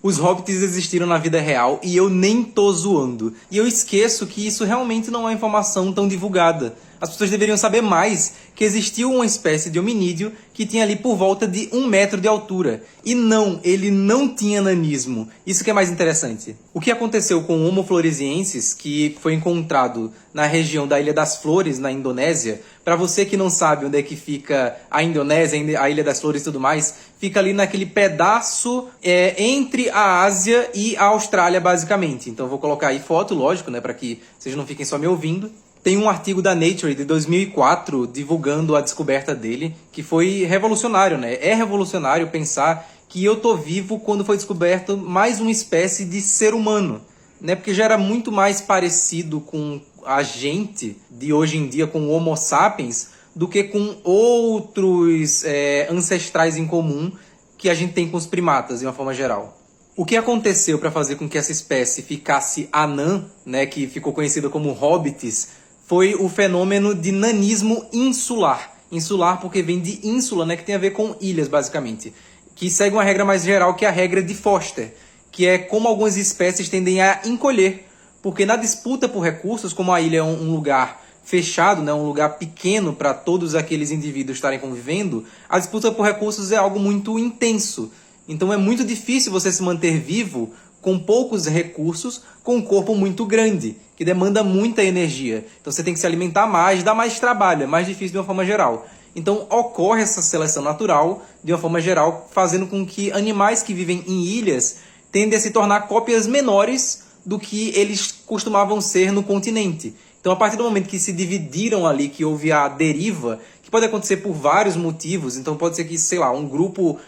Os hobbits existiram na vida real e eu nem tô zoando. E eu esqueço que isso realmente não é informação tão divulgada. As pessoas deveriam saber mais que existiu uma espécie de hominídeo que tinha ali por volta de 1 metro de altura. E não, ele não tinha nanismo. Isso que é mais interessante. O que aconteceu com o Homo floresiensis, que foi encontrado na região da Ilha das Flores, na Indonésia, para você que não sabe onde é que fica a Indonésia, a Ilha das Flores e tudo mais, fica ali naquele pedaço entre a Ásia e a Austrália, basicamente. Então eu vou colocar aí foto, lógico, né, para que vocês não fiquem só me ouvindo. Tem um artigo da Nature de 2004 divulgando a descoberta dele, que foi revolucionário, né? É revolucionário pensar que eu tô vivo quando foi descoberto mais uma espécie de ser humano, né? Porque já era muito mais parecido com a gente de hoje em dia, com o Homo sapiens, do que com outros ancestrais em comum que a gente tem com os primatas, de uma forma geral. O que aconteceu para fazer com que essa espécie ficasse anã, né, que ficou conhecida como hobbits, foi o fenômeno de nanismo insular. Insular porque vem de ínsula, né, que tem a ver com ilhas, basicamente. Que segue uma regra mais geral, que é a regra de Foster, que é como algumas espécies tendem a encolher. Porque na disputa por recursos, como a ilha é um lugar fechado, né, um lugar pequeno para todos aqueles indivíduos estarem convivendo, a disputa por recursos é algo muito intenso. Então é muito difícil você se manter vivo com poucos recursos, com um corpo muito grande, que demanda muita energia. Então você tem que se alimentar mais, dá mais trabalho, é mais difícil de uma forma geral. Então ocorre essa seleção natural, de uma forma geral, fazendo com que animais que vivem em ilhas tendem a se tornar cópias menores do que eles costumavam ser no continente. Então, a partir do momento que se dividiram ali, que houve a deriva, que pode acontecer por vários motivos, então pode ser que, sei lá, um grupo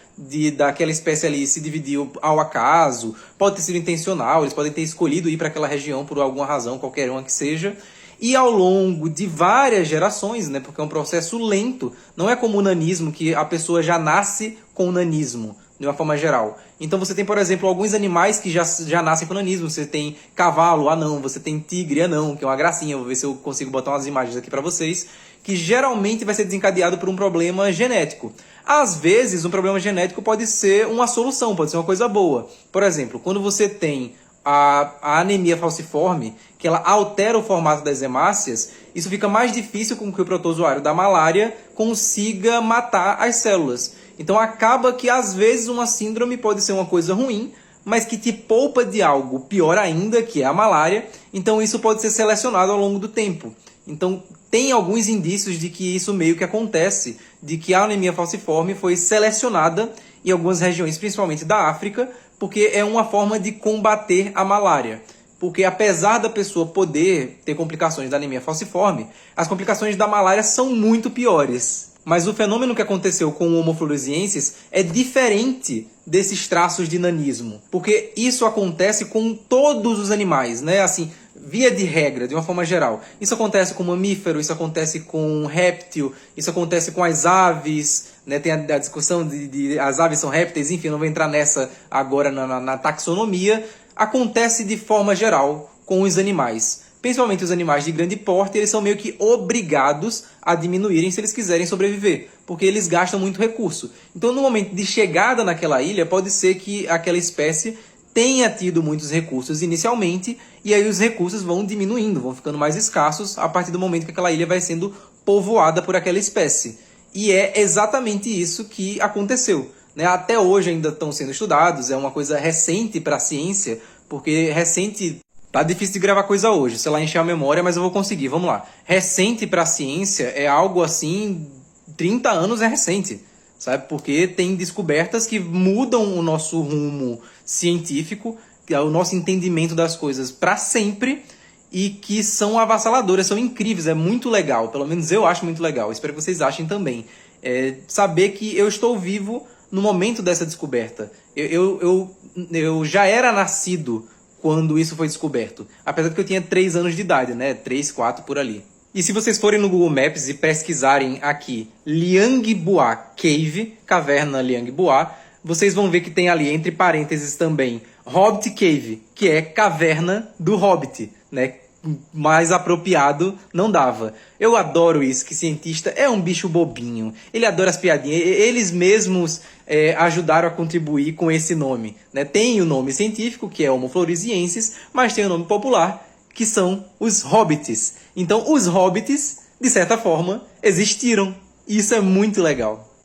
daquela espécie ali se dividiu ao acaso, pode ter sido intencional, eles podem ter escolhido ir para aquela região por alguma razão, qualquer uma que seja, e ao longo de várias gerações, né, porque é um processo lento, não é como o nanismo, que a pessoa já nasce com o nanismo, de uma forma geral. Então você tem, por exemplo, alguns animais que já nascem com nanismo. Você tem cavalo, anão, você tem tigre, anão, que é uma gracinha. Vou ver se eu consigo botar umas imagens aqui para vocês. Que geralmente vai ser desencadeado por um problema genético. Às vezes, um problema genético pode ser uma solução, pode ser uma coisa boa. Por exemplo, quando você tem a anemia falciforme, que ela altera o formato das hemácias, isso fica mais difícil com que o protozoário da malária consiga matar as células. Então acaba que às vezes uma síndrome pode ser uma coisa ruim, mas que te poupa de algo pior ainda, que é a malária. Então isso pode ser selecionado ao longo do tempo. Então tem alguns indícios de que isso meio que acontece, de que a anemia falciforme foi selecionada em algumas regiões, principalmente da África, porque é uma forma de combater a malária. Porque apesar da pessoa poder ter complicações da anemia falciforme, as complicações da malária são muito piores. Mas o fenômeno que aconteceu com o Homo floresiensis é diferente desses traços de nanismo. Porque isso acontece com todos os animais, né? Assim, via de regra, de uma forma geral. Isso acontece com mamífero, isso acontece com réptil, isso acontece com as aves, né? Tem a discussão de as aves são répteis, enfim, eu não vou entrar nessa agora na taxonomia. Acontece de forma geral com os animais. Principalmente os animais de grande porte, eles são meio que obrigados a diminuírem se eles quiserem sobreviver, porque eles gastam muito recurso. Então, no momento de chegada naquela ilha, pode ser que aquela espécie tenha tido muitos recursos inicialmente, e aí os recursos vão diminuindo, vão ficando mais escassos a partir do momento que aquela ilha vai sendo povoada por aquela espécie. E é exatamente isso que aconteceu, né? Até hoje ainda estão sendo estudados, é uma coisa recente para a ciência, porque recente... Tá difícil de gravar coisa hoje, sei lá, encher a memória, mas eu vou conseguir, vamos lá. Recente para a ciência é algo assim, 30 anos é recente, sabe? Porque tem descobertas que mudam o nosso rumo científico, o nosso entendimento das coisas para sempre, e que são avassaladoras, são incríveis, é muito legal, pelo menos eu acho muito legal, espero que vocês achem também. Saber que eu estou vivo no momento dessa descoberta. Eu já era nascido quando isso foi descoberto. Apesar de que eu tinha 3 anos de idade, né? 3, 4 por ali. E se vocês forem no Google Maps e pesquisarem aqui Liang Bua Cave, caverna Liang Bua, vocês vão ver que tem ali, entre parênteses também, Hobbit Cave, que é caverna do Hobbit, né? mais apropriado não dava. Eu adoro isso, que cientista é um bicho bobinho. Ele adora as piadinhas. Eles mesmos ajudaram a contribuir com esse nome, né? Tem o nome científico, que é Homo floresiensis, mas tem o nome popular, que são os hobbits. Então, os hobbits, de certa forma, existiram. Isso é muito legal.